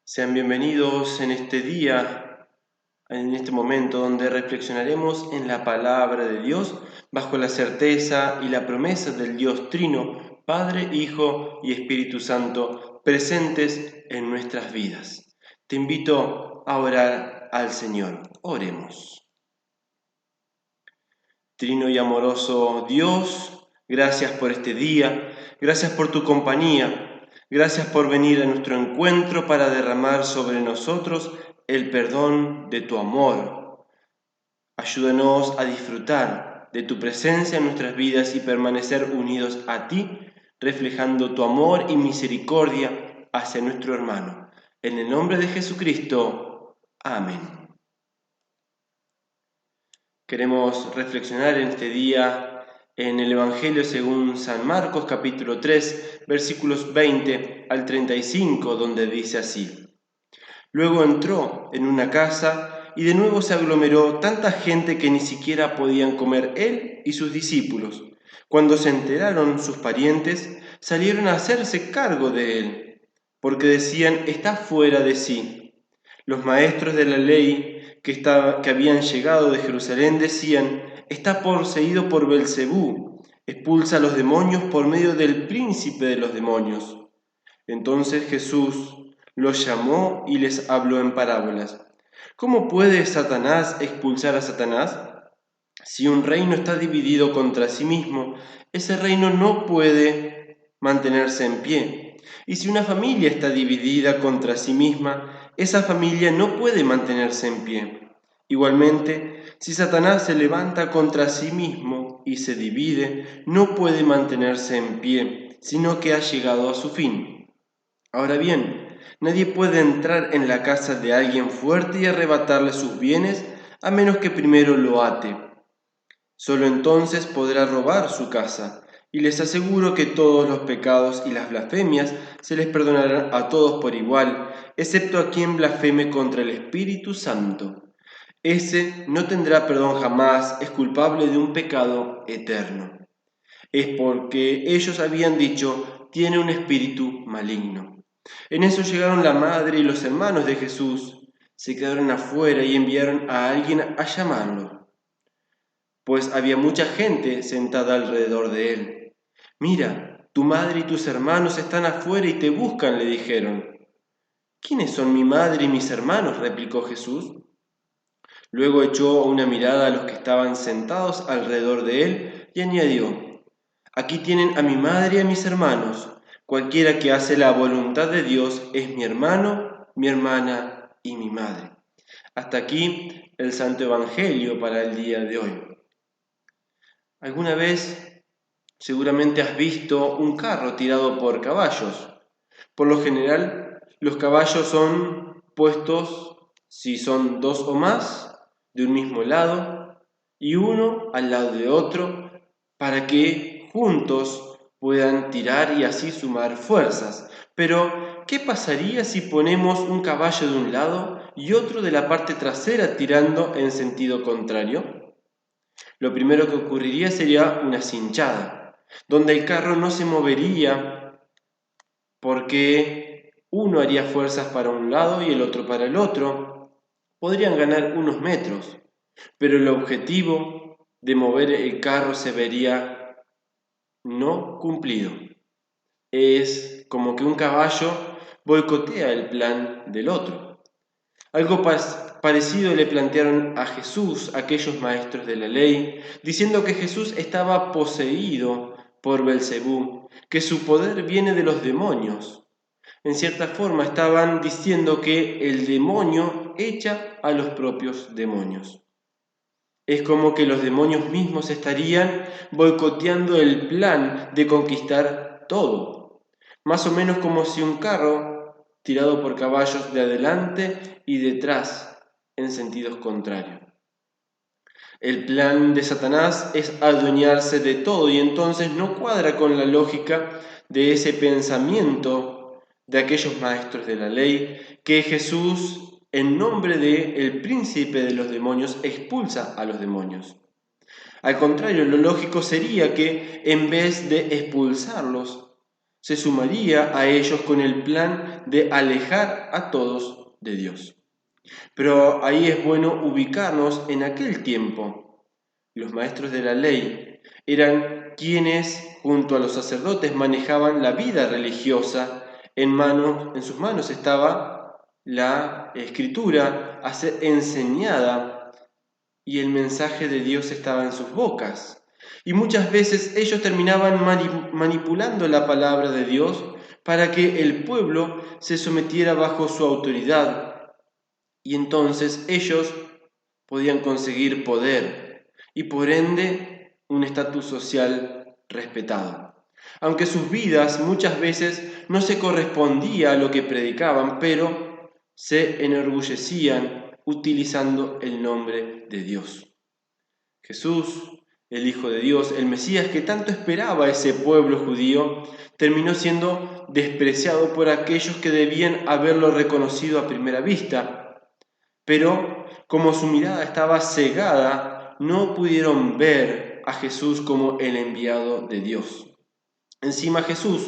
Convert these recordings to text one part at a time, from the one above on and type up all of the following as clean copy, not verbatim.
Sean bienvenidos en este día, en este momento donde reflexionaremos en la palabra de Dios bajo la certeza y la promesa del Dios Trino, Padre, Hijo y Espíritu Santo, presentes en nuestras vidas. Te invito a orar al Señor. Oremos. Trino y amoroso Dios, gracias por este día, gracias por tu compañía, gracias por venir a nuestro encuentro para derramar sobre nosotros el perdón de tu amor. Ayúdanos a disfrutar de tu presencia en nuestras vidas y permanecer unidos a ti, reflejando tu amor y misericordia hacia nuestro hermano. En el nombre de Jesucristo. Amén. Queremos reflexionar en este día en el Evangelio según San Marcos capítulo 3, versículos 20 al 35, donde dice así: Luego entró en una casa y de nuevo se aglomeró tanta gente que ni siquiera podían comer él y sus discípulos. Cuando se enteraron sus parientes, salieron a hacerse cargo de él, porque decían: está fuera de sí. Los maestros de la ley que habían llegado de Jerusalén decían: está poseído por Belcebú, expulsa a los demonios por medio del príncipe de los demonios. Entonces Jesús los llamó y les habló en parábolas. ¿Cómo puede Satanás expulsar a Satanás? Si un reino está dividido contra sí mismo, ese reino no puede mantenerse en pie. Y si una familia está dividida contra sí misma, esa familia no puede mantenerse en pie. Igualmente, si Satanás se levanta contra sí mismo y se divide, no puede mantenerse en pie, sino que ha llegado a su fin. Ahora bien, nadie puede entrar en la casa de alguien fuerte y arrebatarle sus bienes a menos que primero lo ate. Solo entonces podrá robar su casa, y les aseguro que todos los pecados y las blasfemias se les perdonarán a todos por igual, excepto a quien blasfeme contra el Espíritu Santo. Ese no tendrá perdón jamás, es culpable de un pecado eterno. Es porque ellos habían dicho: tiene un espíritu maligno. En eso llegaron la madre y los hermanos de Jesús, se quedaron afuera y enviaron a alguien a llamarlo, pues había mucha gente sentada alrededor de él. Mira, tu madre y tus hermanos están afuera y te buscan, le dijeron. ¿Quiénes son mi madre y mis hermanos?, replicó Jesús. Luego echó una mirada a los que estaban sentados alrededor de él y añadió: aquí tienen a mi madre y a mis hermanos. Cualquiera que hace la voluntad de Dios es mi hermano, mi hermana y mi madre. Hasta aquí el Santo Evangelio para el día de hoy. ¿Alguna vez seguramente has visto un carro tirado por caballos? Por lo general, los caballos son puestos, si son dos o más, de un mismo lado y uno al lado de otro, para que juntos puedan tirar y así sumar fuerzas. Pero, ¿qué pasaría si ponemos un caballo de un lado y otro de la parte trasera tirando en sentido contrario? Lo primero que ocurriría sería una cinchada, donde el carro no se movería porque uno haría fuerzas para un lado y el otro para el otro. Podrían ganar unos metros, pero el objetivo de mover el carro se vería no cumplido. Es como que un caballo boicotea el plan del otro. Algo parecido le plantearon a Jesús aquellos maestros de la ley, diciendo que Jesús estaba poseído por Belcebú, que su poder viene de los demonios. En cierta forma estaban diciendo que el demonio echa a los propios demonios. Es como que los demonios mismos estarían boicoteando el plan de conquistar todo. Más o menos como si un carro tirado por caballos de adelante y detrás en sentidos contrarios. El plan de Satanás es adueñarse de todo y entonces no cuadra con la lógica de ese pensamiento de aquellos maestros de la ley que Jesús, en nombre del príncipe de los demonios, expulsa a los demonios. Al contrario, lo lógico sería que en vez de expulsarlos, se sumaría a ellos con el plan de alejar a todos de Dios. Pero ahí es bueno ubicarnos en aquel tiempo. Los maestros de la ley eran quienes, junto a los sacerdotes, manejaban la vida religiosa. En sus manos estaba la escritura a ser enseñada y el mensaje de Dios estaba en sus bocas. Y muchas veces ellos terminaban manipulando la palabra de Dios para que el pueblo se sometiera bajo su autoridad. Y entonces ellos podían conseguir poder y por ende un estatus social respetado. Aunque sus vidas muchas veces no se correspondía a lo que predicaban, pero se enorgullecían utilizando el nombre de Dios. Jesús, el Hijo de Dios, el Mesías que tanto esperaba ese pueblo judío, terminó siendo despreciado por aquellos que debían haberlo reconocido a primera vista. Pero como su mirada estaba cegada, no pudieron ver a Jesús como el enviado de Dios. Encima Jesús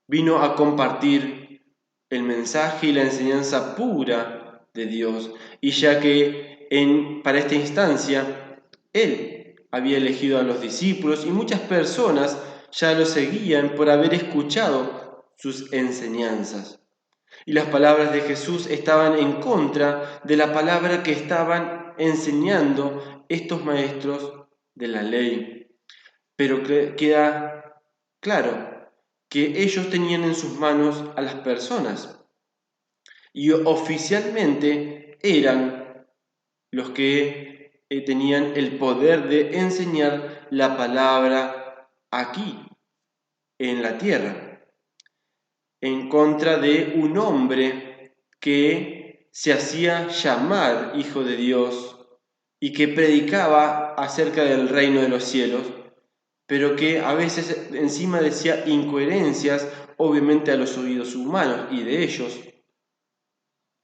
vino a compartir el mensaje y la enseñanza pura de Dios, y ya que para esta instancia Él había elegido a los discípulos y muchas personas ya lo seguían por haber escuchado sus enseñanzas. Y las palabras de Jesús estaban en contra de la palabra que estaban enseñando estos maestros de la ley. Pero queda claro que ellos tenían en sus manos a las personas y oficialmente eran los que tenían el poder de enseñar la palabra aquí, en la tierra, en contra de un hombre que se hacía llamar Hijo de Dios y que predicaba acerca del reino de los cielos, pero que a veces encima decía incoherencias, obviamente a los oídos humanos y de ellos,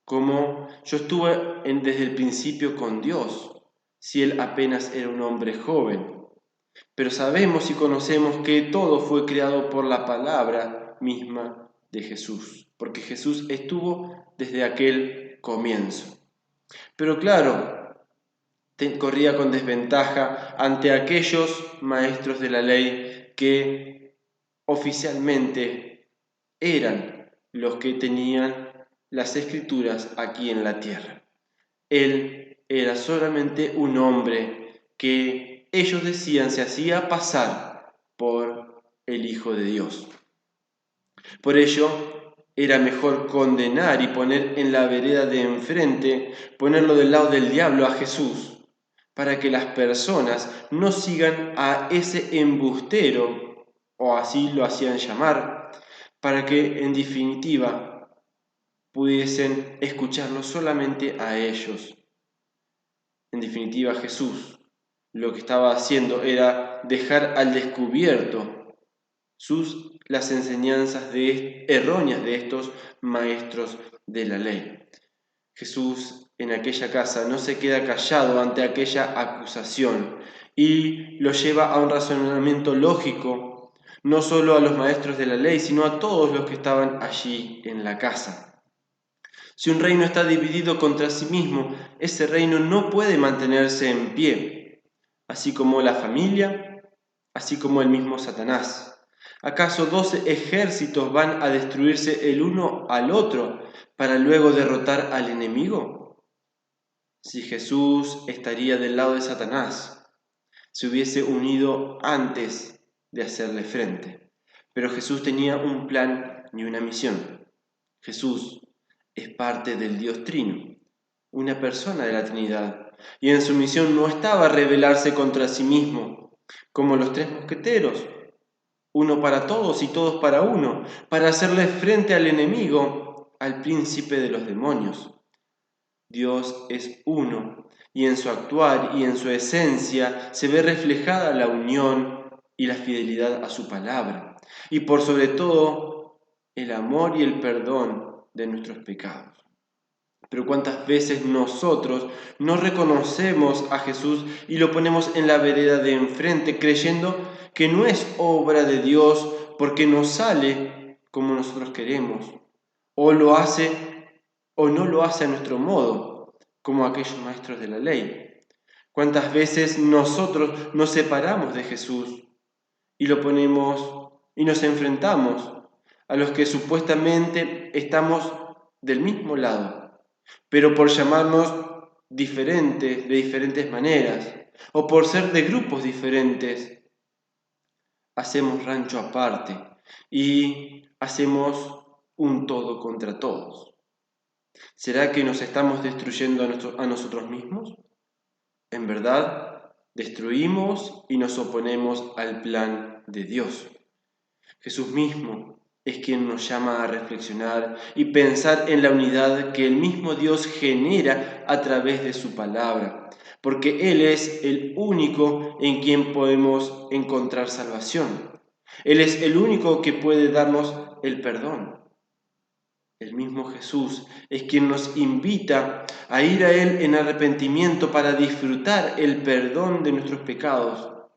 como yo estuve desde el principio con Dios, si Él apenas era un hombre joven. Pero sabemos y conocemos que todo fue creado por la palabra misma de Jesús, porque Jesús estuvo desde aquel comienzo. Pero claro, corría con desventaja ante aquellos maestros de la ley que oficialmente eran los que tenían las escrituras aquí en la tierra. Él era solamente un hombre que ellos decían se hacía pasar por el Hijo de Dios. Por ello, era mejor condenar y poner en la vereda de enfrente, ponerlo del lado del diablo a Jesús, para que las personas no sigan a ese embustero, o así lo hacían llamar, para que en definitiva pudiesen escucharlo solamente a ellos. En definitiva, Jesús lo que estaba haciendo era dejar al descubierto las enseñanzas erróneas de estos maestros de la ley. Jesús en aquella casa no se queda callado ante aquella acusación y lo lleva a un razonamiento lógico, no solo a los maestros de la ley, sino a todos los que estaban allí en la casa. Si un reino está dividido contra sí mismo, ese reino no puede mantenerse en pie, así como la familia, así como el mismo Satanás. ¿Acaso 12 ejércitos van a destruirse el uno al otro para luego derrotar al enemigo? Si Jesús estaría del lado de Satanás, se hubiese unido antes de hacerle frente. Pero Jesús tenía un plan y una misión. Jesús es parte del Dios Trino, una persona de la Trinidad, y en su misión no estaba rebelarse contra sí mismo, como los 3 mosqueteros, uno para todos y todos para uno, para hacerle frente al enemigo, al príncipe de los demonios. Dios es uno, y en su actuar y en su esencia se ve reflejada la unión y la fidelidad a su palabra, y por sobre todo el amor y el perdón de nuestros pecados. Pero cuántas veces nosotros no reconocemos a Jesús y lo ponemos en la vereda de enfrente, creyendo que no es obra de Dios porque no sale como nosotros queremos, o lo hace o no lo hace a nuestro modo, como aquellos maestros de la ley. ¿Cuántas veces nosotros nos separamos de Jesús y lo ponemos y nos enfrentamos a los que supuestamente estamos del mismo lado, pero por llamarnos diferentes, de diferentes maneras, o por ser de grupos diferentes, hacemos rancho aparte y hacemos un todo contra todos? ¿Será que nos estamos destruyendo a nosotros mismos? En verdad, destruimos y nos oponemos al plan de Dios. Jesús mismo es quien nos llama a reflexionar y pensar en la unidad que el mismo Dios genera a través de su palabra, porque Él es el único en quien podemos encontrar salvación. Él es el único que puede darnos el perdón. El mismo Jesús es quien nos invita a ir a Él en arrepentimiento para disfrutar el perdón de nuestros pecados,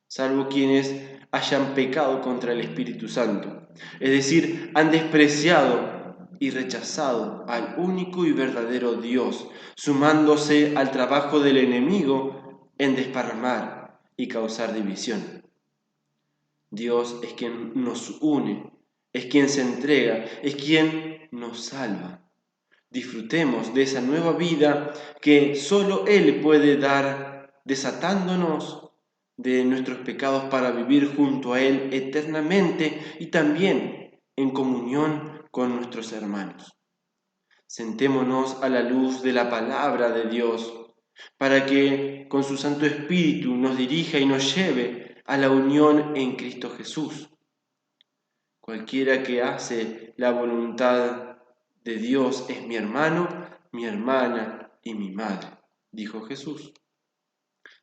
salvo quienes hayan pecado contra el Espíritu Santo, es decir, han despreciado y rechazado al único y verdadero Dios, sumándose al trabajo del enemigo en desparramar y causar división. Dios es quien nos une, es quien se entrega, es quien nos salva. Disfrutemos de esa nueva vida que solo Él puede dar, desatándonos de nuestros pecados para vivir junto a Él eternamente y también en comunión con nuestros hermanos. Sentémonos a la luz de la palabra de Dios para que con su Santo Espíritu nos dirija y nos lleve a la unión en Cristo Jesús. Cualquiera que hace la voluntad de Dios es mi hermano, mi hermana y mi madre, dijo Jesús.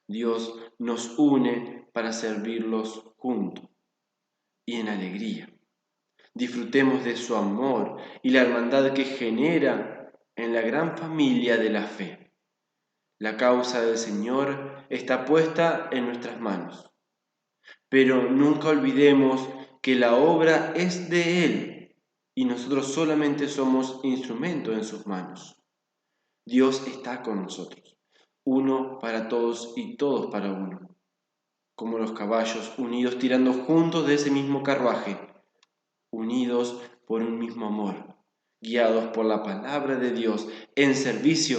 Dios nos une para servirlos juntos y en alegría. Disfrutemos de su amor y la hermandad que genera en la gran familia de la fe. La causa del Señor está puesta en nuestras manos, pero nunca olvidemos que la obra es de Él y nosotros solamente somos instrumento en sus manos. Dios está con nosotros, uno para todos y todos para uno, como los caballos unidos tirando juntos de ese mismo carruaje, unidos por un mismo amor, guiados por la palabra de Dios en servicio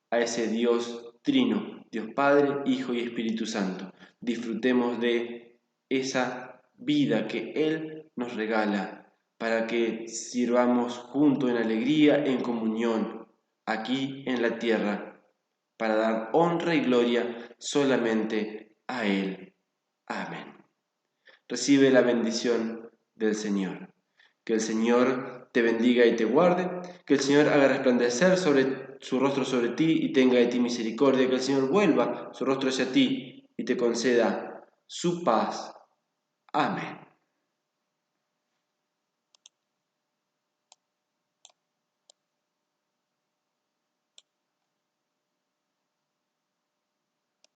a ese Dios trino, Dios Padre, Hijo y Espíritu Santo. Disfrutemos de esa vida que Él nos regala para que sirvamos juntos en alegría, en comunión, aquí en la tierra, para dar honra y gloria solamente a Él. Amén. Recibe la bendición del Señor. Que el Señor te bendiga y te guarde, que el Señor haga resplandecer su rostro sobre ti y tenga de ti misericordia, que el Señor vuelva su rostro hacia ti y te conceda su paz. Amén.